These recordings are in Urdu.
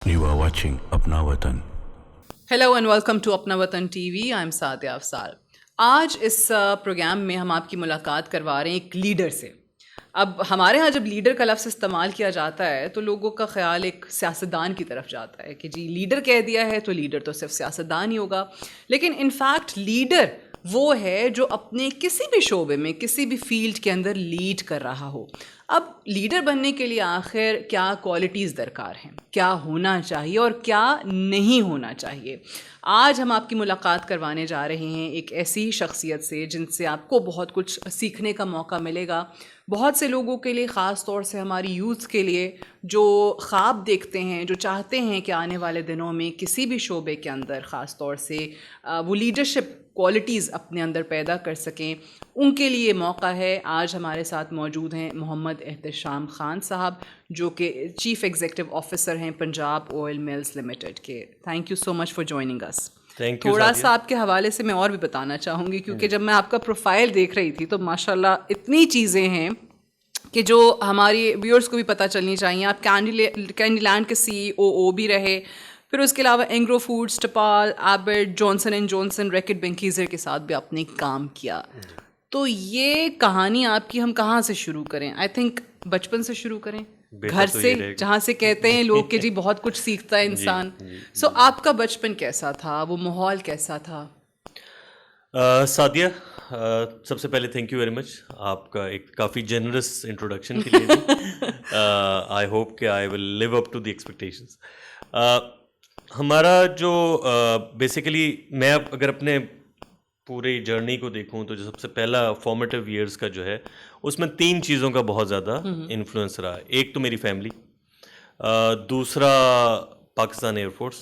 You are watching Apna Watan. Hello and welcome to Apna Watan TV. I'm Sadia Afsal. آج اس پروگرام میں ہم آپ کی ملاقات کروا رہے ہیں ایک لیڈر سے. اب ہمارے ہاں جب لیڈر کا لفظ استعمال کیا جاتا ہے تو لوگوں کا خیال ایک سیاستدان کی طرف جاتا ہے کہ جی لیڈر کہہ دیا ہے تو لیڈر تو صرف سیاستدان ہی ہوگا. لیکن انفیکٹ لیڈر وہ ہے جو اپنے کسی بھی شعبے میں کسی بھی فیلڈ کے اندر لیڈ کر رہا ہو. اب لیڈر بننے کے لیے آخر کیا کوالٹیز درکار ہیں, کیا ہونا چاہیے اور کیا نہیں ہونا چاہیے. آج ہم آپ کی ملاقات کروانے جا رہے ہیں ایک ایسی شخصیت سے جن سے آپ کو بہت کچھ سیکھنے کا موقع ملے گا. بہت سے لوگوں کے لیے, خاص طور سے ہماری یوتھ کے لیے جو خواب دیکھتے ہیں, جو چاہتے ہیں کہ آنے والے دنوں میں کسی بھی شعبے کے اندر خاص طور سے وہ لیڈرشپ کوالٹیز اپنے اندر پیدا کر سکیں, ان کے لیے موقع ہے. آج ہمارے ساتھ موجود ہیں محمد احتشام خان صاحب جو کہ چیف ایگزیکٹو آفیسر ہیں پنجاب آئل ملز لمیٹڈ کے. Thank you so much for joining us. تھوڑا سا آپ کے حوالے سے میں اور بھی بتانا چاہوں گی کیونکہ جب میں آپ کا پروفائل دیکھ رہی تھی تو ماشاءاللہ اتنی چیزیں ہیں کہ جو ہماری ویورز کو بھی پتہ چلنی چاہیے. آپ کینڈی لینڈ کے CEO بھی رہے, پھر اس کے علاوہ Engro foods, Tapal, Abbott, Johnson and Johnson, Reckitt Benckiser کے ساتھ بھی آپ نے کام کیا. تو یہ کہانی آپ کی ہم کہاں سے شروع کریں؟ آئی تھنک بچپن سے شروع کریں, گھر سے, جہاں سے کہتے ہیں لوگ کہ جی بہت کچھ سیکھتا ہے انسان. سو آپ کا بچپن کیسا تھا, وہ ماحول کیسا تھا؟ سعدیہ, سب سے پہلے تھینک یو ویری مچ آپ کا ایک کافی جنرس انٹروڈکشن کے لیے. آئی ہوپ کہ آئی ول لیو اپ ٹو دی ایکسپیکٹیشنس. ہمارا جو بیسیکلی میں اگر اپنے پوری جرنی کو دیکھوں تو جو سب سے پہلا فارمیٹیو ایئرس کا جو ہے اس میں 3 چیزوں کا بہت زیادہ انفلوئنس رہا. ایک تو میری فیملی, دوسرا پاکستان ایئر فورس,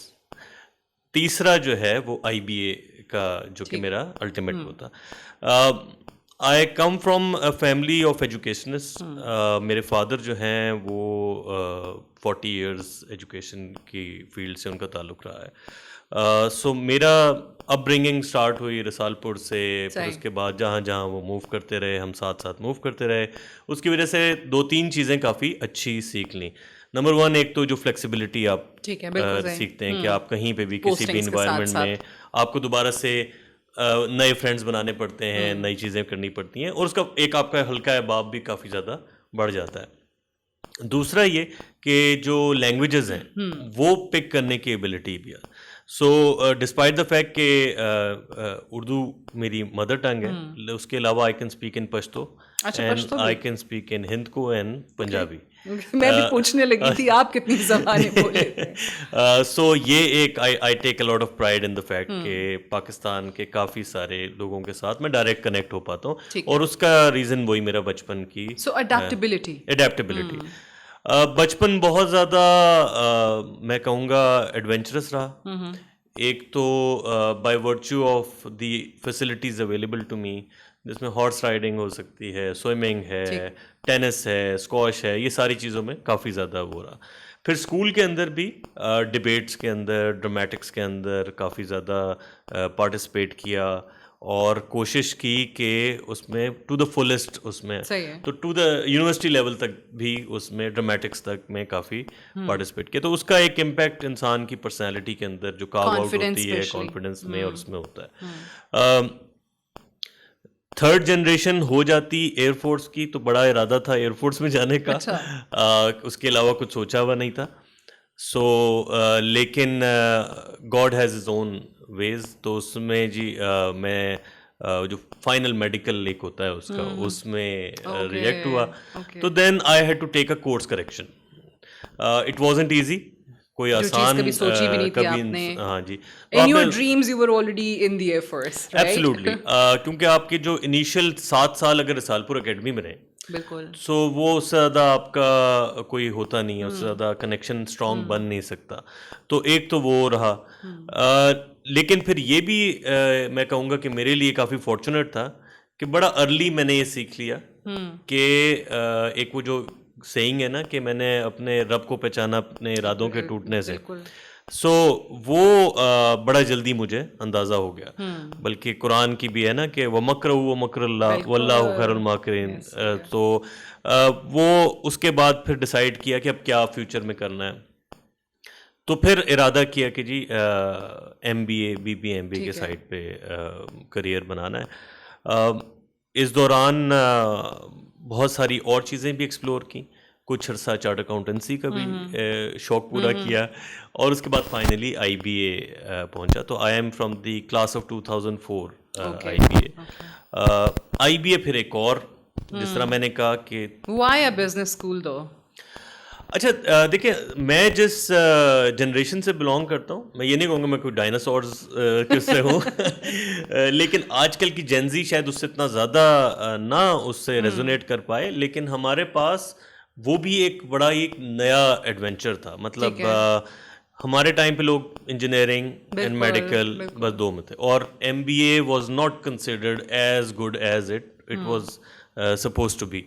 تیسرا جو ہے وہ IBA کا جو کہ میرا الٹیمیٹ ہوتا. I come from a family of educationist. میرے فادر جو ہیں وہ 40 ایئرس ایجوکیشن کی فیلڈ سے ان کا تعلق رہا ہے. سو میرا اپ برنگنگ اسٹارٹ ہوئی رسال پور سے, پھر اس کے بعد جہاں جہاں وہ موو کرتے رہے ہم ساتھ ساتھ موو کرتے رہے. اس کی وجہ سے 2-3 چیزیں کافی اچھی سیکھ لیں. نمبر 1 ایک تو جو فلیکسیبلٹی آپ سیکھتے ہیں کہ آپ کہیں پہ بھی کسی بھی انوائرمنٹ میں آپ کو دوبارہ سے نئے فرینڈس بنانے پڑتے ہیں, نئی چیزیں کرنی پڑتی ہیں, اور اس کا ایک آپ کا ہلکا احباب بھی کافی زیادہ بڑھ جاتا ہے. دوسرا یہ کہ جو لینگویجز ہیں وہ پک کرنے کی ایبلٹی بھی ہے. سو ڈسپائٹ دا فیکٹ کہ اردو میری مدر ٹنگ ہے, اس کے علاوہ I can speak in Pashto and I can speak in Hindko and Punjabi. میں بھی پوچھنے لگی تھی آپ کتنی زبانیں بولے تھے. سو یہ ایک I take a lot of pride in the fact کہ پاکستان کے کافی سارے لوگوں کے ساتھ میں ڈائریکٹ کنیکٹ ہو پاتا ہوں, اور اس کا ریزن وہی میرا بچپن کی اڈیپٹیبلٹی. بچپن بہت زیادہ میں کہوں گا ایڈونچرس رہا. ایک تو by virtue of the facilities available to me, جس میں ہارس رائڈنگ ہو سکتی ہے, سوئمنگ ہے, ٹینس ہے, اسکواش ہے, یہ ساری چیزوں میں کافی زیادہ وہ رہا. پھر اسکول کے اندر بھی ڈبیٹس کے اندر, ڈرمیٹکس کے اندر کافی زیادہ پارٹیسپیٹ کیا, اور کوشش کی کہ اس میں ٹو دا فلسٹ اس میں, تو ٹو دا یونیورسٹی لیول تک بھی اس میں ڈرمیٹکس تک میں کافی پارٹیسپیٹ کیا. تو اس کا ایک امپیکٹ انسان کی پرسنالٹی کے اندر جو کاو آؤٹ ہوتی ہے کانفیڈنس میں, اور اس میں ہوتا ہے. 3rd جنریشن ہو جاتی ایئر فورس کی, تو بڑا ارادہ تھا ایئر فورس میں جانے کا, اس کے علاوہ کچھ سوچا ہوا نہیں تھا. سو لیکن گاڈ ہیز ہز اون ویز, تو اس میں جی میں جو فائنل میڈیکل ایک ہوتا ہے اس کا, اس میں ریجیکٹ ہوا. تو then I had to take a course correction. It wasn't easy, کوئی آسان کبھی. ہاں جی, ایبسلیوٹلی, کیونکہ آپ کے جو انیشیل 7 سال اگر رسال پور اکیڈمی میں رہے بالکل, سو وہ اس سے زیادہ آپ کا کوئی ہوتا نہیں ہے, اس سے زیادہ کنیکشن اسٹرانگ بن نہیں سکتا. تو ایک تو وہ رہا. لیکن پھر یہ بھی میں کہوں گا کہ میرے لیے کافی فارچونیٹ تھا کہ بڑا ارلی میں نے یہ سیکھ لیا کہ ایک وہ جو سیئنگ ہے نا کہ میں نے اپنے رب کو پہچانا اپنے ارادوں کے ٹوٹنے سے. سو وہ بڑا جلدی مجھے اندازہ ہو گیا. بلکہ قرآن کی بھی ہے نا کہ وَمَكْرُوا وَمَكْرُ اللَّهُ وَاللَّهُ خَيْرُ الْمَاكِرِينَ. تو وہ اس کے بعد پھر ڈیسائیڈ کیا کہ اب کیا فیوچر میں کرنا ہے. تو پھر ارادہ کیا کہ G M B A B B M B A کے سائڈ پہ کریئر بنانا ہے. اس دوران بہت ساری اور چیزیں بھی ایکسپلور کی, کچھ عرصہ چارٹ اکاؤنٹنسی کا بھی شوق پورا کیا, اور اس کے بعد فائنلی آئی بی اے پہنچا. تو I am from the class of 2004 I B A. I B A پھر ایک اور, جس طرح میں نے کہا کہ وائی اے بزنس اسکول دو. اچھا دیکھیں, میں جس جنریشن سے بلانگ کرتا ہوں, میں یہ نہیں کہوں گا میں کوئی ڈائناسورز کس سے ہوں, لیکن آج کل کی جینزی شاید اس سے اتنا زیادہ نہ اس سے ریزونیٹ کر پائے, لیکن ہمارے پاس وہ بھی ایک بڑا ایک نیا ایڈونچر تھا. مطلب ہمارے ٹائم پہ لوگ انجینئرنگ اینڈ میڈیکل بس دو میں تھے, اور M B A was not considered as good as it was suppose to be.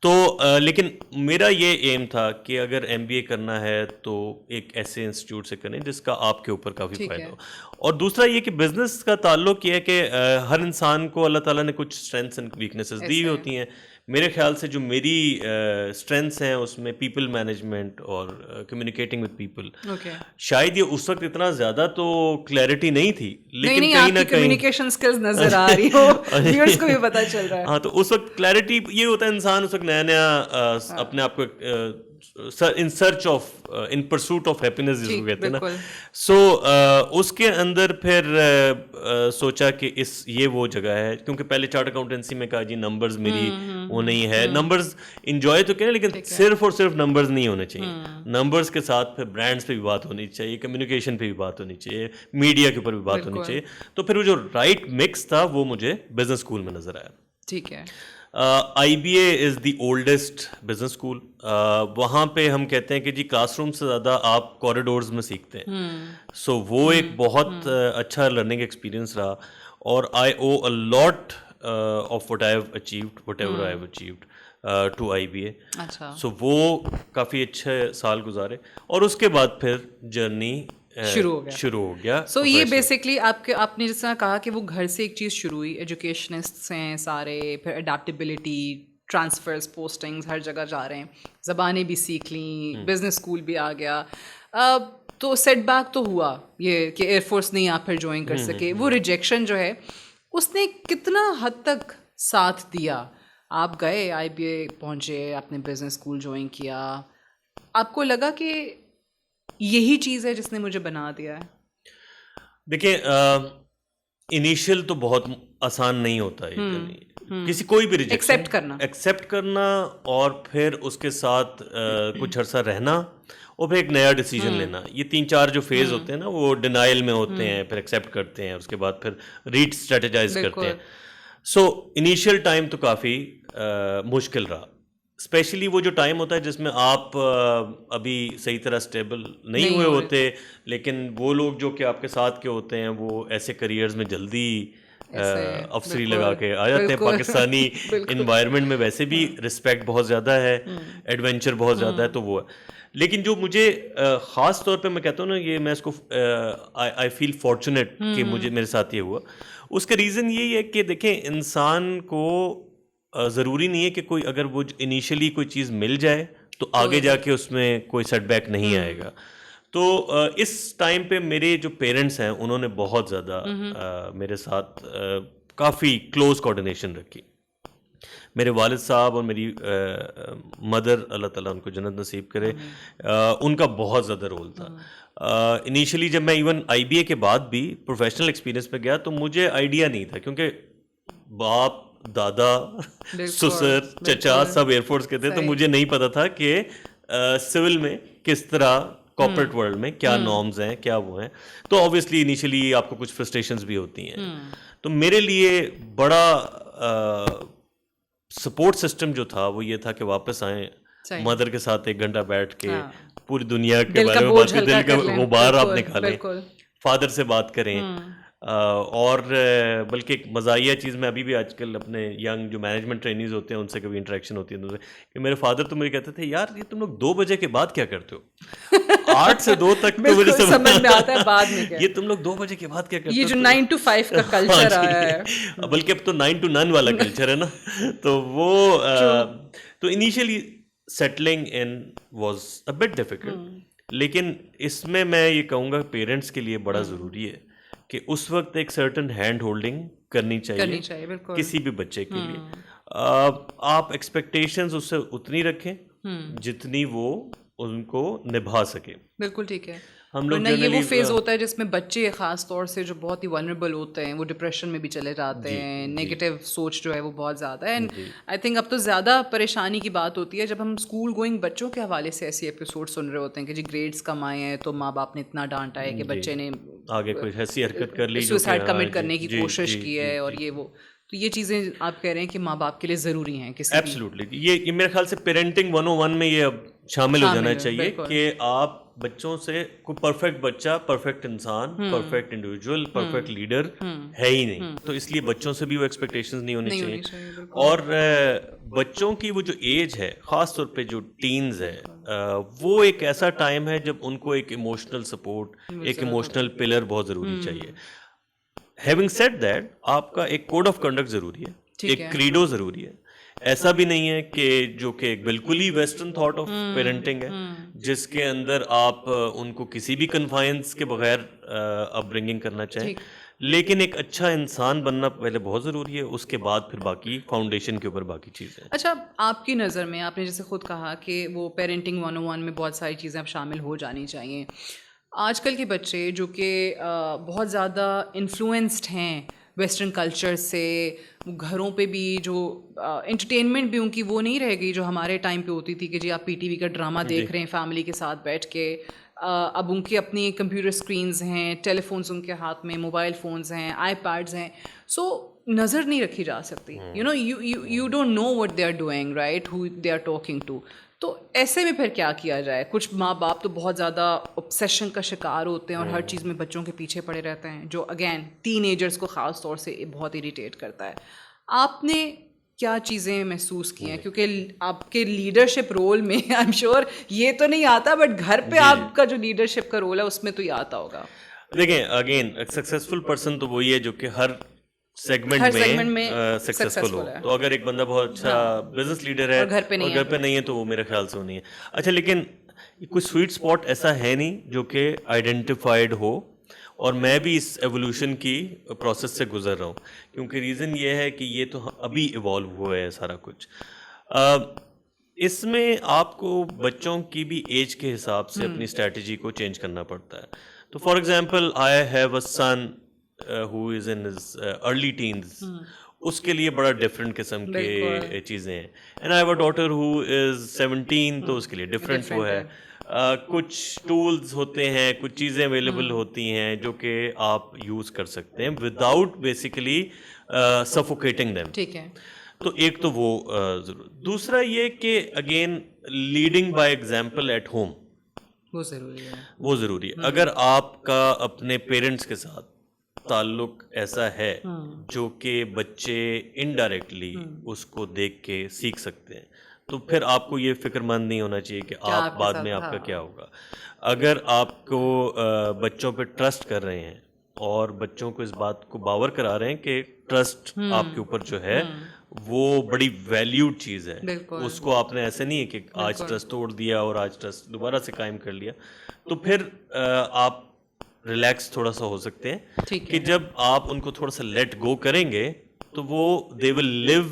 تو لیکن میرا یہ ایم تھا کہ اگر ایم بی اے کرنا ہے تو ایک ایسے انسٹیٹیوٹ سے کریں جس کا آپ کے اوپر کافی فائدہ ہو. اور دوسرا یہ کہ بزنس کا تعلق یہ ہے کہ ہر انسان کو اللہ تعالیٰ نے کچھ اسٹرینتھس اینڈ ویکنیسز دی ہوتی ہیں. میرے خیال سے جو میری اسٹرینتھس ہیں اس میں پیپل مینجمنٹ اور کمیونیکیٹنگ وتھ پیپل. شاید یہ اس وقت اتنا زیادہ تو کلیئرٹی نہیں تھی, لیکن کہیں نہ کہیں کمیونیکیشن اسکلز نظر آ رہی ہو, ویورز کو بھی پتہ چل رہا ہے. ہاں, تو اس وقت کلیئرٹی یہ ہوتا ہے, انسان اس وقت نیا نیا اپنے آپ کو in search of in pursuit of happiness جس کو کہتے ہیں نا. سو اس کے اندر پھر سوچا کہ یہ وہ جگہ ہے, کیونکہ پہلے چارٹ اکاؤنٹنسی میں کہا جی نمبرز میری وہ نہیں ہے, نمبرز انجوائے تو کریں لیکن صرف اور صرف نمبرز نہیں ہونے چاہیے. نمبرز کے ساتھ پھر برانڈس پہ بھی بات ہونی چاہیے, کمیونیکیشن پہ بھی بات ہونی چاہیے, میڈیا کے اوپر بھی بات ہونی چاہیے. تو پھر وہ جو رائٹ مکس تھا وہ مجھے بزنس اسکول میں نظر آیا. ٹھیک ہے. I B A is the oldest business school. وہاں پہ ہم کہتے ہیں کہ جی کلاس روم سے زیادہ آپ کوریڈورز میں سیکھتے ہیں. سو وہ ایک بہت اچھا لرننگ ایکسپیرئنس رہا, اور I owe a lot of what I have achieved whatever I have achieved to I B A. So وہ کافی اچھے سال گزارے, اور اس کے بعد پھر جرنی شروع ہو گیا. سو یہ بیسکلی آپ نے جس طرح کہا کہ وہ گھر سے ایک چیز شروع ہوئی, ایجوکیشنسٹس ہیں سارے, پھر اڈیپٹیبلٹی, ٹرانسفرز, پوسٹنگز, ہر جگہ جا رہے ہیں, زبانیں بھی سیکھ لیں, بزنس اسکول بھی آ گیا. تو سیٹ بیک تو ہوا یہ کہ ایئر فورس نہیں آپ پھر جوائن کر سکے. وہ ریجیکشن جو ہے اس نے کتنا حد تک ساتھ دیا؟ آپ گئے, آئی بی اے پہنچے, آپ نے بزنس اسکول جوائن کیا, آپ کو لگا کہ یہی چیز ہے جس نے مجھے بنا دیا ہے؟ دیکھیں, انیشیل تو بہت آسان نہیں ہوتا ہے کسی کوئی بھی ریجیکشن ایکسیپٹ کرنا, اور پھر اس کے ساتھ کچھ عرصہ رہنا, اور پھر ایک نیا ڈیسیجن لینا. یہ 3-4 جو فیز ہوتے ہیں نا, وہ ڈینائل میں ہوتے ہیں, پھر ایکسیپٹ کرتے ہیں, اس کے بعد پھر ری اسٹریٹجائز کرتے ہیں. سو انیشیل ٹائم تو کافی مشکل رہا, اسپیشلی وہ جو ٹائم ہوتا ہے جس میں آپ ابھی صحیح طرح اسٹیبل نہیں ہوئے ہوتے, لیکن وہ لوگ جو کہ آپ کے ساتھ کے ہوتے ہیں وہ ایسے کریئرز میں جلدی افسری لگا کے آ جاتے ہیں. پاکستانی انوائرمنٹ میں ویسے بھی رسپیکٹ بہت زیادہ ہے, ایڈونچر بہت زیادہ ہے, تو وہ ہے. لیکن جو مجھے خاص طور پہ میں کہتا ہوں نا, یہ میں اس کو آئی فیل فارچونیٹ کہ مجھے میرے ساتھ یہ ہوا. اس کا ریزن یہی ہے کہ دیکھیں, انسان کو ضروری نہیں ہے کہ کوئی اگر وہ انیشلی کوئی چیز مل جائے تو آگے جا کے اس میں کوئی سیٹ بیک نہیں آئے گا. تو اس ٹائم پہ میرے جو پیرنٹس ہیں انہوں نے بہت زیادہ میرے ساتھ کافی کلوز کوآرڈینیشن رکھی. میرے والد صاحب اور میری مدر, اللہ تعالیٰ ان کو جنت نصیب کرے, ان کا بہت زیادہ رول تھا. انیشلی جب میں ایون آئی بی اے کے بعد بھی پروفیشنل ایکسپیرینس پہ گیا تو مجھے آئیڈیا نہیں تھا, کیونکہ باپ, دادا, سسر, چچا سب ایئر فورس کے تھے, تو مجھے نہیں پتا تھا کہ سول میں کس طرح, کارپوریٹ ورلڈ میں کیا نارمز ہیں, کیا وہ ہیں. تو آبویسلی انیشلی آپ کو کچھ فرسٹریشنز بھی ہوتی ہیں. تو میرے لیے بڑا سپورٹ سسٹم جو تھا وہ یہ تھا کہ واپس آئیں, مدر کے ساتھ 1 گھنٹہ بیٹھ کے پوری دنیا کے بارے میں بات کریں, دل کا غبار آپ نکالیں, فادر سے بات کریں. اور بلکہ ایک مزاحیہ چیز میں ابھی بھی آج کل اپنے ینگ جو مینجمنٹ ٹرینیز ہوتے ہیں ان سے کبھی انٹریکشن ہوتی ہے کہ میرے فادر تو مجھے کہتے تھے, یار یہ تم لوگ 2 بجے کے بعد کیا کرتے ہو, 8 سے 2 تک تو مجھے سمجھ میں آتا ہے, بعد میں یہ تم لوگ 2 بجے کے بعد کیا کرتے ہو, یہ جو 9 to 5 کا کلچر آیا ہے, بلکہ اب تو 9 to none والا کلچر ہے نا. تو وہ تو initially settling in was a bit difficult, لیکن اس میں یہ کہوں گا پیرنٹس کے لیے بڑا ضروری ہے کہ اس وقت ایک سرٹن ہینڈ ہولڈنگ کرنی چاہیے کسی بھی بچے کے لیے. آپ ایکسپیکٹیشنز اس سے اتنی رکھیں جتنی وہ ان کو نبھا سکے. بالکل ٹھیک ہے. ہم لوگ یہ وہ فیز ہوتا ہے جس میں بچے خاص طور سے جو بہت ہی ولنریبل ہوتے ہیں وہ ڈپریشن میں بھی چلے جاتے ہیں, نیگیٹو سوچ جو ہے وہ بہت زیادہ ہے. اینڈ آئی تھنک اب تو زیادہ پریشانی کی بات ہوتی ہے جب ہم اسکول گوئنگ بچوں کے حوالے سے ایسی ایپیسوڈ سن رہے ہوتے ہیں کہ جی گریڈس کم آئے ہیں تو ماں باپ نے اتنا ڈانٹا ہے کہ بچے نے آگے کوئی ایسی حرکت کر لی, سوسائڈ کمٹ کرنے کی کوشش کی ہے اور یہ وہ. تو یہ چیزیں آپ کہہ رہے ہیں کہ ماں باپ کے لیے ضروری ہیں کسی. ایبسلیوٹلی. یہ میرے خیال سے پیرنٹنگ 101 میں یہ اب شامل ہو جانا چاہیے کہ آپ بچوں سے کوئی پرفیکٹ بچہ, پرفیکٹ انسان, پرفیکٹ انڈیویجول, پرفیکٹ لیڈر ہے ہی نہیں. تو اس لیے بچوں سے بھی وہ ایکسپیکٹیشنز نہیں ہونی چاہیے. اور بچوں کی وہ جو ایج ہے, خاص طور پہ جو ٹینز ہے, وہ ایک ایسا ٹائم ہے جب ان کو ایک ایموشنل سپورٹ, ایک ایموشنل پلر بہت ضروری چاہیے. ہیونگ سیڈ دیٹ, آپ کا ایک کوڈ آف کنڈکٹ ضروری ہے, ایک کریڈو ضروری ہے. ایسا بھی نہیں ہے کہ جو کہ ایک بالکل ہی ویسٹرن تھاٹ آف پیرنٹنگ ہے جس کے اندر آپ ان کو کسی بھی کنفائنس کے بغیر اپ برنگنگ کرنا چاہیں. لیکن ایک اچھا انسان بننا پہلے بہت ضروری ہے, اس کے بعد پھر باقی فاؤنڈیشن کے اوپر باقی چیزیں. اچھا, آپ کی نظر میں آپ نے جیسے خود کہا کہ وہ پیرنٹنگ 101 میں بہت ساری چیزیں اب شامل ہو جانی چاہیے. آج کل کے بچے جو کہ بہت زیادہ انفلوئنسڈ ہیں ویسٹرن کلچر سے, گھروں پہ بھی جو انٹرٹینمنٹ بھی ان کی وہ نہیں رہ گئی جو ہمارے ٹائم پہ ہوتی تھی کہ جی آپ پی ٹی وی کا ڈرامہ دیکھ رہے ہیں فیملی کے ساتھ بیٹھ کے. اب ان کی اپنی کمپیوٹر اسکرینز ہیں, ٹیلی فونز ان کے ہاتھ میں, موبائل فونز ہیں, آئی پیڈز ہیں. سو نظر نہیں رکھی جا سکتی. You don't know what they are doing, right, who they are talking to. تو ایسے میں پھر کیا کیا جائے؟ کچھ ماں باپ تو بہت زیادہ obsession کا شکار ہوتے ہیں اور ہر چیز میں بچوں کے پیچھے پڑے رہتے ہیں, جو اگین ٹین ایجرس کو خاص طور سے بہت اریٹیٹ کرتا ہے. آپ نے کیا چیزیں محسوس کی ہیں؟ کیونکہ آپ کے لیڈرشپ رول میں آئی ایم شیور یہ تو نہیں آتا, بٹ گھر پہ آپ کا جو لیڈرشپ کا رول ہے اس میں تو یہ آتا ہوگا. دیکھیں اگین سکسیزفل پرسن تو وہی ہے جو کہ ہر سیگمنٹ میں سکسیسفل ہو. تو اگر ایک بندہ بہت اچھا بزنس لیڈر ہے اور گھر پہ نہیں ہے تو وہ میرے خیال سے وہ نہیں ہے. اچھا, لیکن کوئی سویٹ اسپاٹ ایسا ہے نہیں جو کہ آئیڈینٹیفائڈ ہو, اور میں بھی اس ایولیوشن کی پروسیس سے گزر رہا ہوں, کیونکہ ریزن یہ ہے کہ یہ تو ابھی ایوالو ہوا ہے سارا کچھ. اس میں آپ کو بچوں کی بھی ایج کے حساب سے اپنی اسٹریٹجی کو چینج کرنا پڑتا ہے. تو for example I have a son who is in his early teens, اس کے لیے بڑا ڈفرینٹ قسم کے چیزیں ہیں. And I have a daughter who is 17, تو اس کے لیے ڈفرینٹ وہ ہے. کچھ ٹولز ہوتے ہیں, کچھ چیزیں اویلیبل ہوتی ہیں جو کہ آپ یوز کر سکتے ہیں وداؤٹ بیسیکلی سفوکیٹنگ دیم. ٹھیک ہے. تو ایک تو وہ ضرور. دوسرا یہ کہ again leading by example at home وہ ضروری ہے. وہ ضروری ہے. اگر آپ کا اپنے پیرنٹس کے ساتھ تعلق ایسا ہے جو کہ بچے انڈائریکٹلی اس کو دیکھ کے سیکھ سکتے ہیں, تو پھر آپ کو یہ فکر مند نہیں ہونا چاہیے کہ آپ بعد میں آپ کا کیا ہوگا. اگر آپ کو بچوں پہ ٹرسٹ کر رہے ہیں اور بچوں کو اس بات کو باور کرا رہے ہیں کہ ٹرسٹ آپ کے اوپر جو ہے وہ بڑی ویلیوڈ چیز ہے, اس کو آپ نے ایسے نہیں ہے کہ آج ٹرسٹ توڑ دیا اور آج ٹرسٹ دوبارہ سے قائم کر لیا, تو پھر آپ ریلیکس تھوڑا سا ہو سکتے ہیں کہ جب آپ ان کو تھوڑا سا لیٹ گو کریں گے تو وہ they will live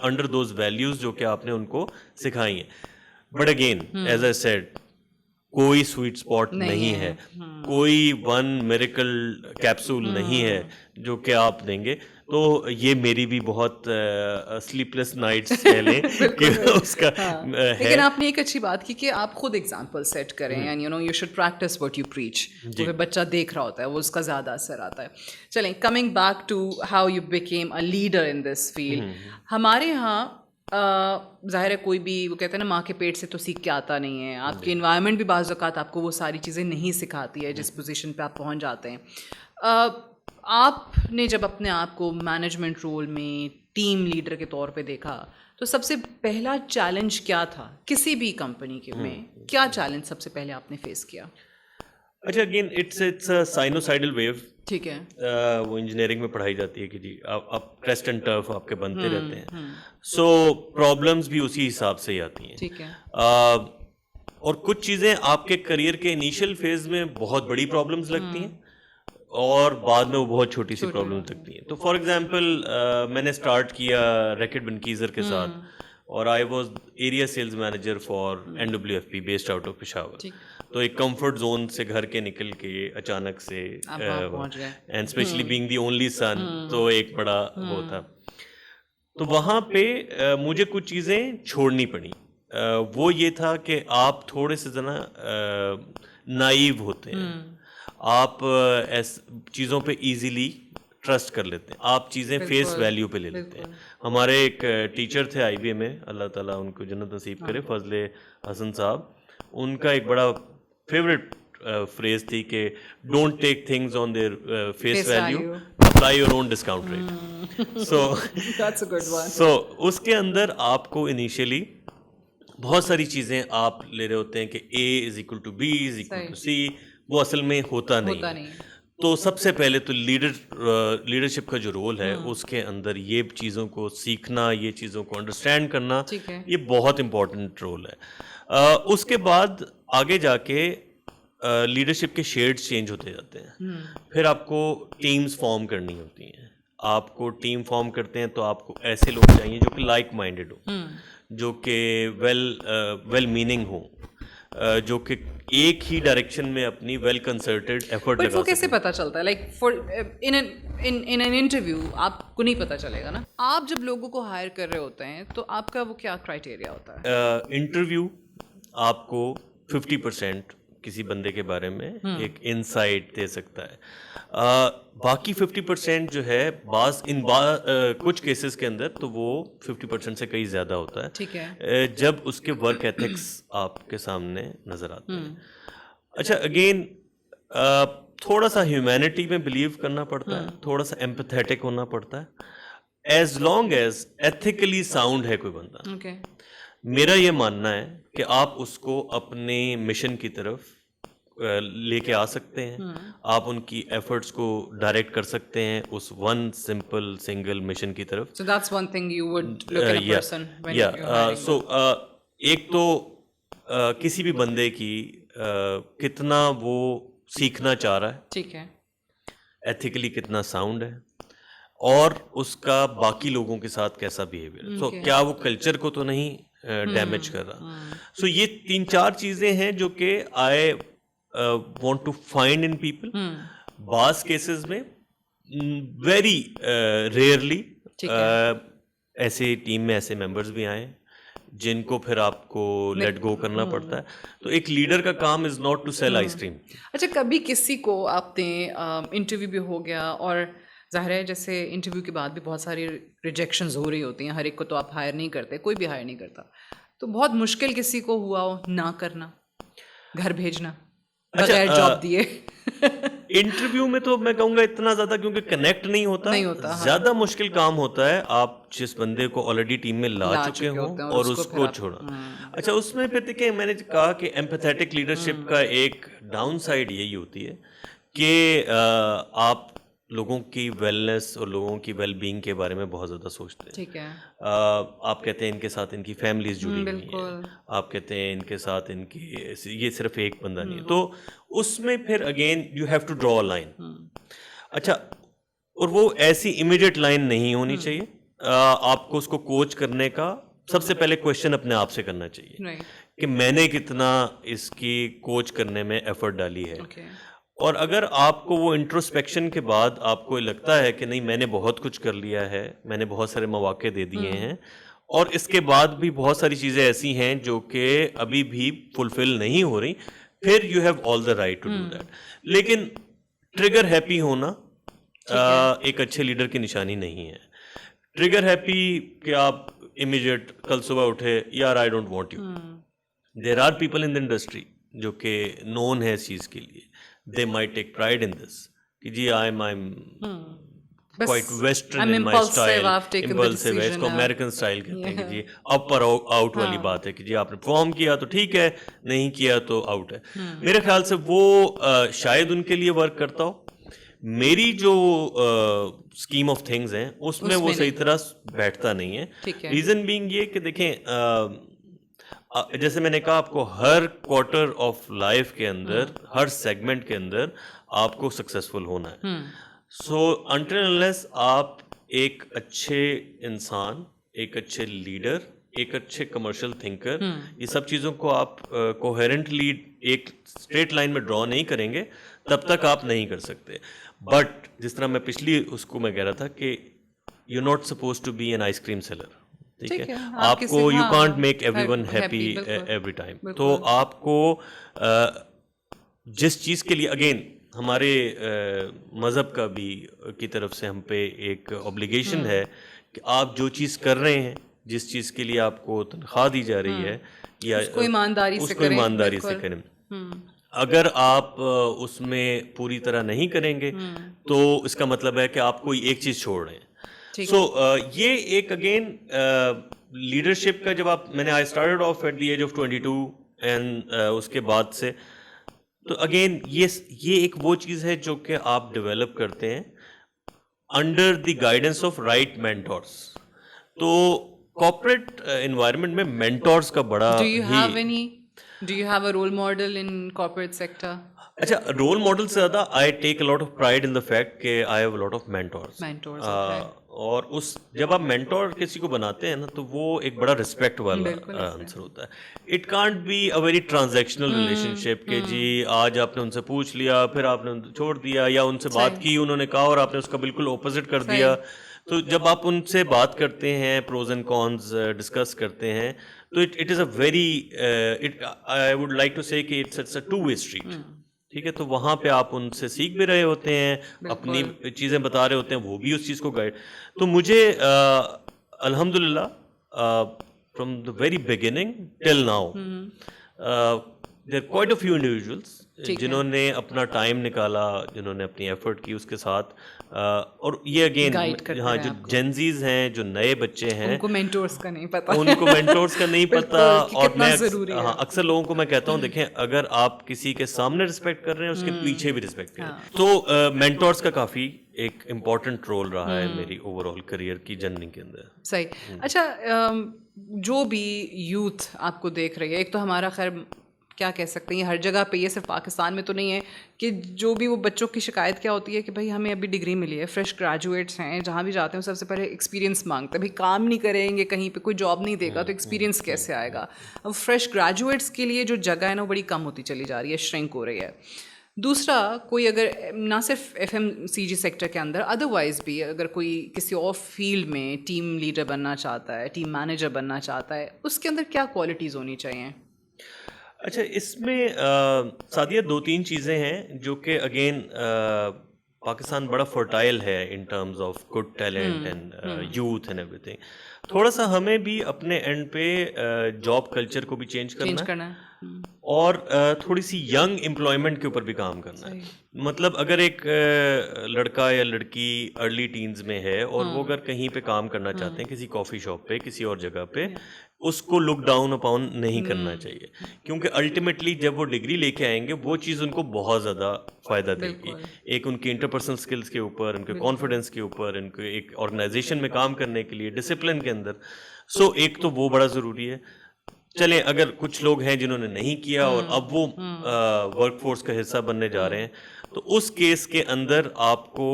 under those values جو کہ آپ نے ان کو سکھائی ہیں. But again as I said, کوئی سویٹ اسپاٹ نہیں ہے, کوئی ون میریکل کیپسول نہیں ہے جو کہ آپ دیں گے. تو یہ میری بھی بہت سلیپ لیس نائٹس کہہ لیں کہ اس کا ہے. لیکن آپ نے ایک اچھی بات کی کہ آپ خود ایگزامپل سیٹ کریں, and you know you should practice what you preach. جو بچہ دیکھ رہا ہوتا ہے وہ اس کا زیادہ اثر آتا ہے. چلیں, coming back to how you become a leader in this field. ہمارے یہاں ظاہر ہے کوئی بھی, وہ کہتے ہیں نا ماں کے پیٹ سے تو سیکھ کے آتا نہیں ہے. آپ کی انوائرمنٹ بھی بعض اوقات آپ کو وہ ساری چیزیں نہیں سکھاتی ہے جس پوزیشن پہ آپ پہنچ جاتے ہیں. آپ نے جب اپنے آپ کو مینجمنٹ رول میں ٹیم لیڈر کے طور پہ دیکھا تو سب سے پہلا چیلنج کیا تھا کسی بھی کمپنی کے میں؟ کیا چیلنج سب سے پہلے آپ نے فیس کیا؟ اچھا, again it's a sinusoidal wave. ٹھیک ہے. وہ انجینئرنگ میں پڑھائی جاتی ہے کہ جی آپ ٹیسٹ اینڈ ٹرف آپ کے بنتے رہتے ہیں, سو پرابلمس بھی اسی حساب سے ہی آتی ہیں. ٹھیک ہے. اور کچھ چیزیں آپ کے کریئر کے انیشیل فیز میں بہت بڑی پرابلمس لگتی ہیں اور بعد میں وہ بہت چھوٹی سی پرابلمس لگتی ہیں. تو فار ایگزامپل میں نے اسٹارٹ کیا ریکٹ بنکیزر کے ساتھ اور I was area sales manager for NWFP based out of Peshawar. تو ایک کمفرٹ زون سے گھر کے نکل کے اچانک سے and specially being the only son تو ایک بڑا وہ تھا. تو وہاں پہ مجھے کچھ چیزیں چھوڑنی پڑی. وہ یہ تھا کہ آپ تھوڑے سے نا نائیو ہوتے ہیں, آپ چیزوں پہ ایزیلی ٹرسٹ کر لیتے ہیں, آپ چیزیں فیس ویلیو پہ لے لیتے ہیں. ہمارے ایک ٹیچر تھے IBA میں, اللہ تعالیٰ ان کو جنت نصیب کرے, فضل حسن صاحب, ان کا ایک بڑا فیوریٹ فریز تھی کہ don't take things on their face value, apply your own discount rate. So اس کے اندر آپ کو انیشیلی بہت ساری چیزیں آپ لے رہے ہوتے ہیں کہ A=B =C, وہ اصل میں ہوتا نہیں. تو سب سے پہلے تو لیڈرشپ کا جو رول ہے اس کے اندر یہ چیزوں کو سیکھنا, یہ چیزوں کو انڈرسٹینڈ کرنا, یہ بہت امپورٹنٹ رول ہے. اس کے بعد آگے جا کے لیڈرشپ کے شیڈز چینج ہوتے جاتے ہیں. پھر آپ کو ٹیمز فارم کرنی ہوتی ہیں. آپ کو ٹیم فارم کرتے ہیں تو آپ کو ایسے لوگ چاہیے جو کہ لائک مائنڈیڈ ہوں, جو کہ ویل میننگ ہوں, جو کہ ایک ہی ڈائریکشن میں اپنی ویل کنسرٹڈ ایفرٹ لگا. وہ کیسے پتہ چلتا ہے؟ Like for in an interview آپ کو نہیں پتہ چلے گا نا. آپ جب لوگوں کو ہائر کر رہے ہوتے ہیں تو آپ کا وہ کیا کرائٹیریا ہوتا ہے؟ انٹرویو آپ کو 50% کسی بندے کے بارے میں ایک انسائٹ دے سکتا ہے. باقی 50% جو ہے کچھ کیسز کے اندر تو وہ 50% سے کئی زیادہ ہوتا ہے. ٹھیک ہے, جب اس کے ورک ایتھکس آپ کے سامنے نظر آتے ہیں. اچھا, اگین تھوڑا سا ہیومینٹی میں بلیو کرنا پڑتا ہے, تھوڑا سا ایمپیتھیٹک ہونا پڑتا ہے. As long as ethically sound ہے کوئی بندہ, میرا یہ ماننا ہے کہ آپ اس کو اپنے مشن کی طرف لے کے آ سکتے ہیں, آپ ان کی ایفرٹس کو ڈائریکٹ کر سکتے ہیں اس ون سمپل سنگل مشن کی طرف. So that's one thing you would look in a person when you're hiring. So ایک تو کسی بھی بندے کی کتنا وہ سیکھنا چاہ رہا ہے, ٹھیک ہے, ایتھیکلی کتنا ساؤنڈ ہے, اور اس کا باقی لوگوں کے ساتھ کیسا بیہیویئر. سو کیا وہ کلچر کو تو نہیں ڈیمیج کر رہا. سو یہ 3-4 چیزیں ہیں جو کہ I want to find in people. بعض کیسز میں ویری ریئرلی ایسے ٹیم میں ایسے ممبرز بھی آئے جن کو پھر آپ کو لیٹ گو کرنا پڑتا ہے. تو ایک لیڈر کا کام is not to sell ice cream. اچھا, کبھی کسی کو آپ نے انٹرویو بھی ہو گیا, اور ظاہر ہے جیسے انٹرویو کے بعد بھی بہت ساری ریجیکشنز ہو رہی ہوتی ہیں, ہر ایک کو تو آپ ہائر نہیں کرتے, کوئی بھی ہائر نہیں کرتا, تو بہت مشکل کسی کو ہوا ہو نہ کرنا, گھر بھیجنا بغیر جاب دیے؟ انٹرویو میں تو میں کہوں گا اتنا زیادہ کیونکہ کنیکٹ نہیں ہوتا, زیادہ مشکل کام ہوتا ہے آپ جس بندے کو آلریڈی ٹیم میں لا چکے ہوں اور اس کو چھوڑا. اچھا, اس میں پھر دیکھیں میں نے کہا کہ ایمپیتھیٹک لیڈرشپ کا ایک ڈاؤن سائڈ یہی ہوتی ہے کہ آپ لوگوں کی ویلنس اور لوگوں کی ویل بینگ کے بارے میں بہت زیادہ سوچتے ہیں. ٹھیک ہے, آپ کہتے ہیں ان کے ساتھ ان کی فیملیز جڑی ہوئی ہیں, آپ کہتے ہیں ان کے ساتھ ان کی, یہ صرف ایک بندہ نہیں ہے. تو اس میں پھر again you have to draw line. اچھا, اور وہ ایسی امیڈیٹ لائن نہیں ہونی چاہیے. آپ کو اس کو کوچ کرنے کا سب سے پہلے کویشچن اپنے آپ سے کرنا چاہیے کہ میں نے کتنا اس کی کوچ کرنے میں ایفرٹ ڈالی ہے. اور اگر آپ کو وہ انٹروسپیکشن کے بعد آپ کو لگتا ہے کہ نہیں میں نے بہت کچھ کر لیا ہے, میں نے بہت سارے مواقع دے دیے ہیں, اور اس کے بعد بھی بہت ساری چیزیں ایسی ہیں جو کہ ابھی بھی فلفل نہیں ہو رہی, پھر you have all the right to do that. لیکن ٹریگر ہیپی ہونا ایک اچھے لیڈر کی نشانی نہیں ہے. ٹریگر ہیپی کہ آپ امیڈیٹ کل صبح اٹھے, یار I don't want you. There are people in the industry جو کہ نون ہے اس چیز کے لیے, they might take pride in this کہ جی I'm quite western in my style, impulsive ہے, اس کو American style کہتے ہیں کہ جی up or out والی بات ہے کہ جی آپ نے پرفارم کیا تو ٹھیک ہے, نہیں کیا تو آؤٹ ہے. میرے خیال سے وہ شاید ان کے لیے ورک کرتا ہو. میری جو اسکیم آف تھنگز ہیں اس میں وہ صحیح طرح بیٹھتا نہیں ہے. ریزن بینگ یہ کہ دیکھیں جیسے میں نے کہا آپ کو ہر کوارٹر آف لائف کے اندر ہر سیگمنٹ کے اندر آپ کو سکسیزفل ہونا ہے. سو انٹل انلیس آپ ایک اچھے انسان, ایک اچھے لیڈر, ایک اچھے کمرشل تھنکر, یہ سب چیزوں کو آپ کوہیرنٹلی ایک اسٹریٹ لائن میں ڈرا نہیں کریں گے تب تک آپ نہیں کر سکتے. بٹ جس طرح میں پچھلی اس کو میں کہہ رہا تھا کہ you not suppose to be an ice cream seller, ٹھیک ہے, آپ کو you can't make everyone happy every time. تو آپ کو جس چیز کے لیے, اگین ہمارے مذہب کا بھی کی طرف سے ہم پہ ایک اوبلیگیشن ہے کہ آپ جو چیز کر رہے ہیں, جس چیز کے لیے آپ کو تنخواہ دی جا رہی ہے, یا اس کو ایمانداری سے کریں. اگر آپ اس میں پوری طرح نہیں کریں گے تو اس کا مطلب ہے کہ آپ کوئی ایک چیز چھوڑ رہے ہیں. سو یہ ایک اگین لیڈرشپ کا, جب آپ, میں نے I started off at the age of 22 and اس کے بعد سے, تو اگین یہ ایک وہ چیز ہے جو کہ آپ ڈیولپ کرتے ہیں under the guidance of right mentors. تو کارپوریٹ انوائرمنٹ میں مینٹورس کا بڑا Do you have a role model in corporate sector? اچھا, رول ماڈل سے زیادہ I take a lot of pride in the fact کہ I have a lot of mentors. اور اس جب آپ مینٹور کسی کو بناتے ہیں نا تو وہ ایک بڑا رسپیکٹ والا آنسر ہوتا ہے. It can't be a very transactional relationship کہ جی آج آپ نے ان سے پوچھ لیا, پھر آپ نے چھوڑ دیا, یا ان سے بات کی, انہوں نے کہا اور آپ نے اس کا بالکل اپوزٹ کر دیا. تو جب آپ ان سے بات کرتے ہیں, پروز اینڈ کونز ڈسکس کرتے ہیں, تو it is a very, I would like to say کہ it's a two way street, ٹھیک ہے. تو وہاں پہ آپ ان سے سیکھ بھی رہے ہوتے ہیں, اپنی چیزیں بتا رہے ہوتے ہیں, وہ بھی اس چیز کو گائڈ. تو مجھے الحمد للہ from the very beginning till now there quite a few individuals جنہوں نے اپنا ٹائم نکالا, جنہوں نے اپنی ایفرٹ کی اس کے ساتھ. اور یہ اگین ہاں, جو جینزیز ہیں, جو نئے بچے ہیں, ان کو مینٹورس کا نہیں پتا, اور میں اکثر لوگوں کو میں کہتا ہوں دیکھیں, اگر آپ کسی کے سامنے رسپیکٹ کر رہے ہیں, اس کے پیچھے بھی رسپیکٹ کریں. تو مینٹورس کا کافی ایک امپورٹنٹ رول رہا ہے میری اوور آل کریئر کی جرنی کے اندر. صحیح. اچھا, جو بھی یوتھ آپ کو دیکھ رہی ہے, ایک تو ہمارا خیر کیا کہہ سکتے ہیں, یہ ہر جگہ پہ, یہ صرف پاکستان میں تو نہیں ہے, کہ جو بھی وہ بچوں کی شکایت کیا ہوتی ہے کہ بھائی ہمیں ابھی ڈگری ملی ہے, فریش گریجویٹس ہیں, جہاں بھی جاتے ہیں سب سے پہلے ایکسپیرینس مانگتے ہیں. بھائی کام نہیں کریں گے, کہیں پہ کوئی جاب نہیں دے گا تو ایکسپیرینس کیسے آئے گا. اب فریش گریجویٹس کے لیے جو جگہ ہے نا وہ بڑی کم ہوتی چلی جا رہی ہے, شرنک ہو رہی ہے. دوسرا, کوئی اگر نہ صرف FMCG سیکٹر کے اندر, ادروائز بھی اگر کوئی کسی اور فیلڈ میں ٹیم لیڈر بننا چاہتا ہے, ٹیم مینیجر بننا چاہتا ہے, اس کے اندر کیا کوالٹیز ہونی چاہیے؟ اچھا, اس میں سعدیہ 2-3 چیزیں ہیں جو کہ اگین پاکستان بڑا فرٹائل ہے in terms of good talent and youth and every thing. تھوڑا سا ہمیں بھی اپنے اینڈ پہ جاب کلچر کو بھی چینج کرنا ہے, اور تھوڑی سی ینگ امپلائمنٹ کے اوپر بھی کام کرنا ہے. مطلب اگر ایک لڑکا یا لڑکی ارلی ٹینز میں ہے اور وہ اگر کہیں پہ کام کرنا چاہتے ہیں, کسی کافی شاپ پہ, کسی اور جگہ پہ, اس کو لک ڈاؤن اپون نہیں کرنا چاہیے, کیونکہ الٹیمیٹلی جب وہ ڈگری لے کے آئیں گے وہ چیز ان کو بہت زیادہ فائدہ دے گی. ایک ان کی انٹرپرسنل اسکلس کے اوپر, ان کے کانفیڈنس کے اوپر, ان کے ایک آرگنائزیشن میں کام کرنے کے لیے ڈسپلن کے اندر. سو ایک تو وہ بڑا ضروری ہے. چلیں, اگر کچھ لوگ ہیں جنہوں نے نہیں کیا اور اب وہ ورک فورس کا حصہ بننے جا رہے ہیں, تو اس کیس کے اندر آپ کو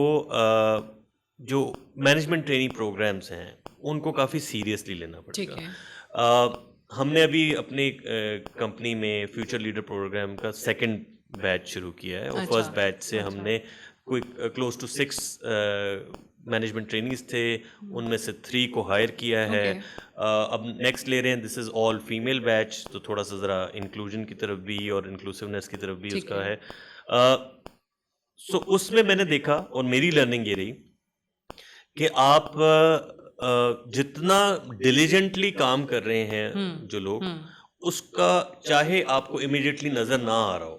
جو مینجمنٹ ٹریننگ پروگرامس ہیں ان کو کافی سیریسلی لینا پڑے گا. ہم نے ابھی اپنی کمپنی میں فیوچر لیڈر پروگرام کا 2nd بیچ شروع کیا ہے, اور فرسٹ بیچ سے ہم نے کوئی کلوز ٹو 6 مینجمنٹ ٹریننگز تھے, ان میں سے 3 کو ہائر کیا ہے. اب نیکسٹ لے رہے ہیں, دس از آل فیمیل بیچ, تو تھوڑا سا ذرا انکلوژن کی طرف بھی اور انکلوسیونیس کی طرف بھی اس کا ہے. سو اس میں نے دیکھا, اور میری لرننگ یہ رہی کہ آپ جتنا ڈیلیجنٹلی کام کر رہے ہیں جو لوگ, اس کا چاہے آپ کو امیڈیٹلی نظر نہ آ رہا ہو,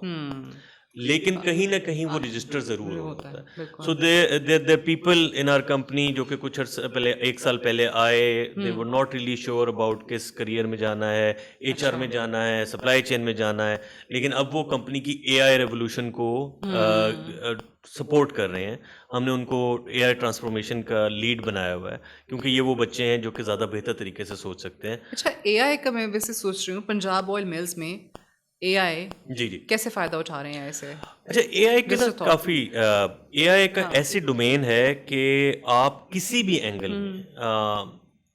لیکن کہیں نہ کہیں وہ رجسٹر ضرور ہوتا ہے. So there people in our company جو کہ کچھ عرصہ پہلے 1 سال پہلے آئے, they were not really sure about کس کریئر میں جانا ہے, HR میں جانا ہے, سپلائی چین میں جانا ہے, لیکن اب وہ کمپنی کی AI ریولیوشن کو سپورٹ کر رہے ہیں. ہم نے ان کو AI ٹرانسفارمیشن کا لیڈ بنایا ہوا ہے کیونکہ یہ وہ بچے ہیں جو کہ زیادہ بہتر طریقے سے سوچ سکتے ہیں. اچھا, AI کا میں ویسے سوچ رہی ہوں, پنجاب آئل ملز میں AI جی کیسے فائدہ اٹھا رہے ہیں ایسے؟ اچھا, AI کے نا کافی AI کا ایسی ڈومین ہے کہ آپ کسی بھی اینگل میں,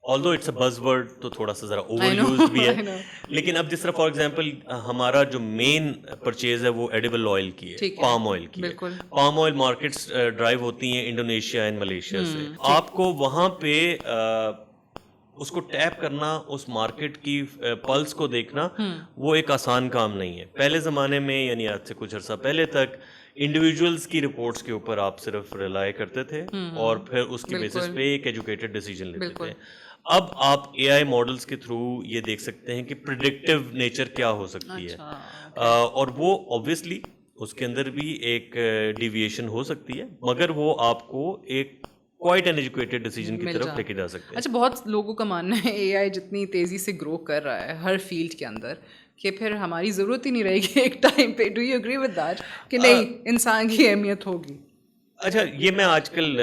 although it's a buzzword تو تھوڑا سا ذرا اوور یوزڈ بھی ہے, لیکن اب جس طرح فار ایگزامپل ہمارا جو مین پرچیز ہے وہ ایڈیبل آئل کی ہے, پام آئل کی ہے. پام آئل مارکیٹس ڈرائیو ہوتی ہیں انڈونیشیا اینڈ ملیشیا سے. آپ کو وہاں پہ اس کو ٹیپ کرنا, اس مارکیٹ کی پلس کو دیکھنا, وہ ایک آسان کام نہیں ہے. پہلے زمانے میں یعنی آج سے کچھ عرصہ پہلے تک انڈیویجولس کی رپورٹس کے اوپر آپ صرف ریلائی کرتے تھے اور پھر اس کی بیسس پہ ایک ایجوکیٹڈ ڈیسیجن لیتے تھے. اب آپ AI ماڈلس کے تھرو یہ دیکھ سکتے ہیں کہ پریڈکٹیو نیچر کیا ہو سکتی ہے, اور وہ اوبویسلی اس کے اندر بھی ایک ڈیویشن ہو سکتی ہے, مگر وہ آپ کو ایک کوائٹ این ایجوکیٹڈ ڈیسیجن کی طرف لے کے جا سکتے ہیں. اچھا, بہت لوگوں کا ماننا ہے AI جتنی تیزی سے گرو کر رہا ہے ہر فیلڈ کے اندر کہ پھر ہماری ضرورت ہی نہیں رہے گی ایک ٹائم پہ. Do you agree with that کہ نہیں, انسان کی اہمیت ہوگی؟ اچھا, یہ میں آج کل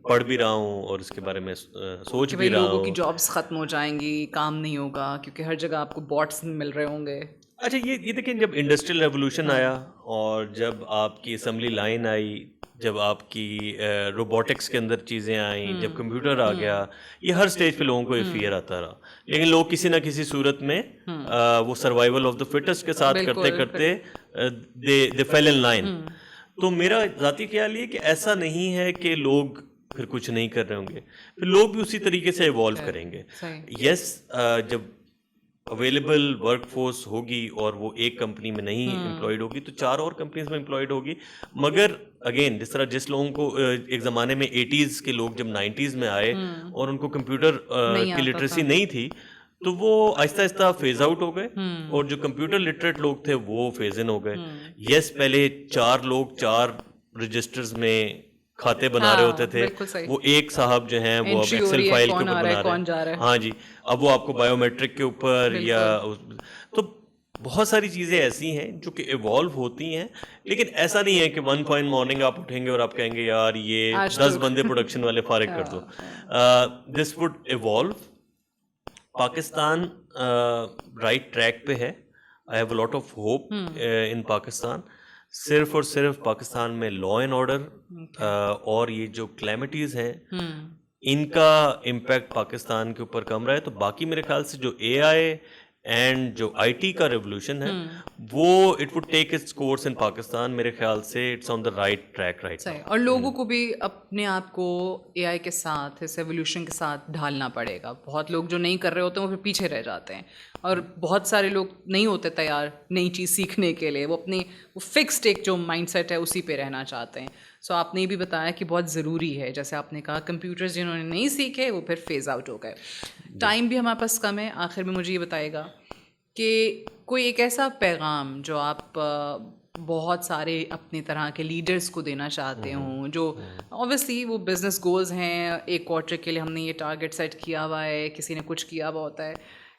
پڑھ بھی رہا ہوں اور اس کے بارے میں سوچ بھی رہا ہوں. لوگوں کی جابس ختم ہو جائیں گی, کام نہیں ہوگا کیونکہ ہر جگہ آپ کو باٹس مل رہے ہوں گے. اچھا, یہ دیکھیں, جب انڈسٹریل ریولوشن آیا اور جب آپ کی اسمبلی لائن آئی, جب آپ کی روبوٹکس کے اندر چیزیں آئیں, جب کمپیوٹر آ گیا, یہ ہر سٹیج پہ لوگوں کو یہ فیئر آتا رہا, لیکن لوگ کسی نہ کسی صورت میں وہ سروائیول آف دا فٹسٹ کے ساتھ کرتے کرتے دے فیل ان لائن. تو میرا ذاتی خیال یہ کہ ایسا نہیں ہے کہ لوگ پھر کچھ نہیں کر رہے ہوں گے, پھر لوگ بھی اسی طریقے سے ایوالو کریں گے. یس, جب اویلیبل ورک فورس ہوگی اور وہ ایک کمپنی میں نہیں امپلائڈ ہوگی تو 4 اور کمپنیز میں امپلائڈ ہوگی. مگر اگین جس لوگوں کو ایک زمانے میں 80s کے لوگ جب 90s میں آئے اور ان کو کمپیوٹر کی لٹریسی نہیں تھی تو وہ آہستہ آہستہ فیز آؤٹ ہو گئے, اور جو کمپیوٹر لٹریٹ لوگ تھے وہ فیز ان ہو گئے. یس, پہلے 4 لوگ 4 رجسٹرز میں کھاتے بنا رہے ہوتے تھے, وہ ایک صاحب جو ہیں وہ اب ایکسل فائل کے اوپر بنا رہے ہیں. ہاں جی, اب وہ آپ کو بایو میٹرک کے اوپر یا تو بہت ساری چیزیں ایسی ہیں جو کہ ایوالو ہوتی ہیں, لیکن ایسا نہیں ہے کہ ون فائن مارننگ آپ اٹھیں گے اور آپ کہیں گے یار یہ 10 بندے پروڈکشن والے فارغ کر دو. This would evolve. Pakistan right track پہ ہے. I have a lot of hope in Pakistan. صرف اور صرف پاکستان میں لا اینڈ آرڈر اور یہ جو کلیمٹیز ہیں ان کا امپیکٹ پاکستان کے اوپر کم رہا ہے. تو باقی میرے خیال سے جو AI اینڈ جو IT کا ریولیوشن ہے وہ it would take its course in Pakistan. میرے خیال سے it's on the right track right. اور لوگوں کو بھی اپنے آپ کو AI کے ساتھ, اس ایولیوشن کے ساتھ ڈھالنا پڑے گا. بہت لوگ جو نہیں کر رہے ہوتے ہیں وہ پھر پیچھے رہ جاتے ہیں, اور بہت سارے لوگ نہیں ہوتے تیار نئی چیز سیکھنے کے لیے. وہ اپنی وہ فکسڈ ایک جو مائنڈ سیٹ ہے اسی پہ رہنا چاہتے ہیں. سو آپ نے یہ بھی بتایا کہ بہت ضروری ہے, جیسے آپ نے کہا کمپیوٹرز جنہوں نے نہیں سیکھے وہ پھر فیز آؤٹ ہو گئے. ٹائم بھی ہمارے پاس کم ہے, آخر میں مجھے یہ بتائے گا کہ کوئی ایک ایسا پیغام جو آپ بہت سارے اپنی طرح کے لیڈرز کو دینا چاہتے ہوں, جو اوبویسلی وہ بزنس گولز ہیں, ایک کوارٹر کے لیے ہم نے یہ ٹارگیٹ سیٹ کیا ہوا ہے, کسی نے کچھ کیا ہوا ہوتا ہے,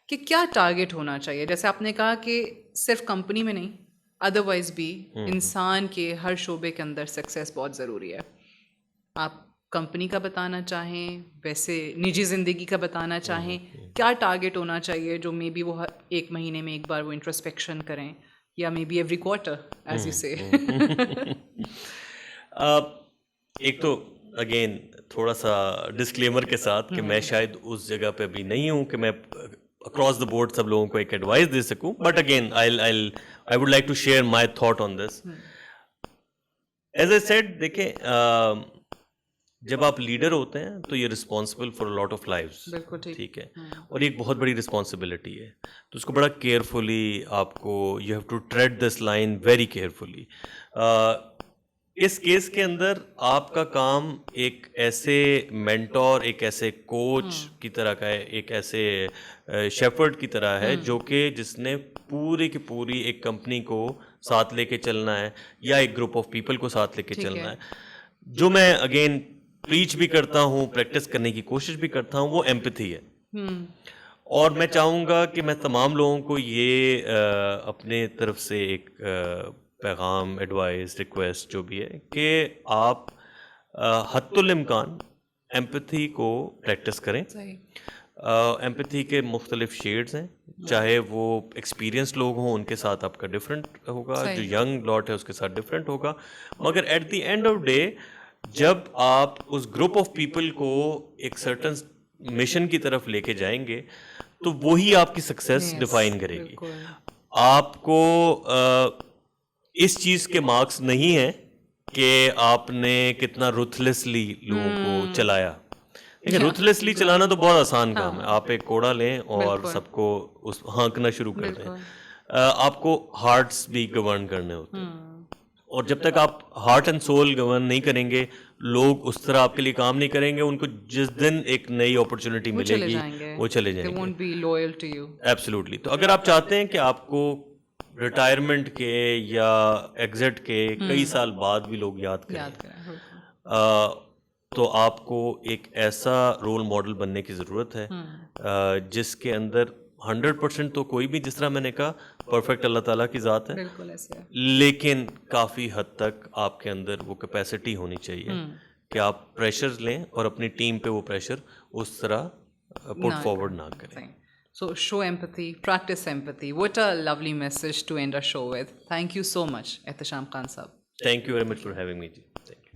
کہ کیا ٹارگیٹ ہونا چاہیے. جیسے آپ نے کہا کہ صرف کمپنی میں نہیں, ادروائز بھی انسان کے ہر شعبے کے اندر سکسیس بہت ضروری ہے. آپ کمپنی کا بتانا چاہیں, ویسے نجی زندگی کا بتانا چاہیں, کیا ٹارگیٹ ہونا چاہیے جو مے بی وہ 1 مہینے میں ایک بار وہ انٹروسپیکشن کریں, یا maybe every quarter as you say. ایک تو اگین تھوڑا سا ڈسکلیمر کے ساتھ کہ میں شاید اس جگہ پہ ابھی نہیں ہوں کہ میں اکراس دا بورڈ سب لوگوں کو ایک ایڈوائس دے سکوں, but again I would like to share my thought on this. As I said, دیکھیں جب آپ لیڈر ہوتے ہیں تو یہ responsible for a lot of lives, ٹھیک ہے, اور یہ ایک بہت بڑی رسپانسبلٹی ہے. تو اس کو بڑا کیئرفلی آپ کو you have to tread this line very carefully. اس کیس کے اندر آپ کا کام ایک ایسے مینٹور, ایک ایسے کوچ کی طرح کا ہے, ایک ایسے شیفرڈ کی طرح ہے جو کہ جس نے پوری کی پوری ایک کمپنی کو ساتھ لے کے چلنا ہے یا ایک گروپ آف پیپل کو ساتھ لے کے چلنا ہے. جو میں اگین پریچ بھی کرتا ہوں, پریکٹس کرنے کی کوشش بھی کرتا ہوں, وہ ایمپتھی ہے. اور میں چاہوں گا کہ میں تمام لوگوں کو یہ اپنے طرف سے ایک پیغام, ایڈوائس, ریکویسٹ جو بھی ہے کہ آپ حد الامکان ایمپتھی کو پریکٹس کریں. ایمپتھی کے مختلف شیڈز ہیں, چاہے وہ ایکسپیرینس لوگ ہوں ان کے ساتھ آپ کا ڈفرینٹ ہوگا, جو ینگ لاٹ ہے اس کے ساتھ ڈفرینٹ ہوگا, مگر at the end of day جب آپ اس گروپ آف پیپل کو ایک سرٹن مشن کی طرف لے کے جائیں گے تو وہی آپ کی سکسیس ڈیفائن کرے گی. آپ کو اس چیز کے مارکس نہیں ہیں کہ آپ نے کتنا رuthlessly لوگوں کو چلایا. دیکھیں, رuthlessly چلانا تو بہت آسان کام ہے. آپ ایک کوڑا لیں اور سب کو اس ہانکنا شروع کر دیں. آپ کو ہارٹس بھی گورن کرنے ہوتے ہیں, اور جب تک آپ ہارٹ اینڈ سول گورن نہیں کریں گے لوگ اس طرح آپ کے لیے کام نہیں کریں گے. ان کو جس دن ایک نئی اپرچونٹی ملے گی وہ چلے جائیں گے. ایبسلیوٹلی. تو اگر آپ چاہتے ہیں کہ آپ کو ریٹائرمنٹ کے یا ایگزٹ کے کئی سال بعد بھی لوگ یاد کریں, تو آپ کو ایک ایسا رول ماڈل بننے کی ضرورت ہے جس کے اندر 100% تو کوئی بھی, جس طرح میں نے کہا, پرفیکٹ اللہ تعالیٰ کی ذات ہے, لیکن کافی حد تک آپ کے اندر وہ کیپیسٹی ہونی چاہیے کہ آپ پریشر لیں اور اپنی ٹیم پہ وہ پریشر اس طرح پٹ فارورڈ نہ کریں. So show empathy, practice empathy. What a lovely message to end our show with. Thank you so much, Ehtisham Khan sahab. Thank you very much for having me. Thank you.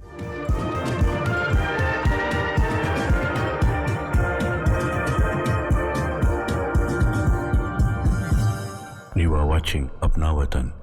You are watching Apna Watan.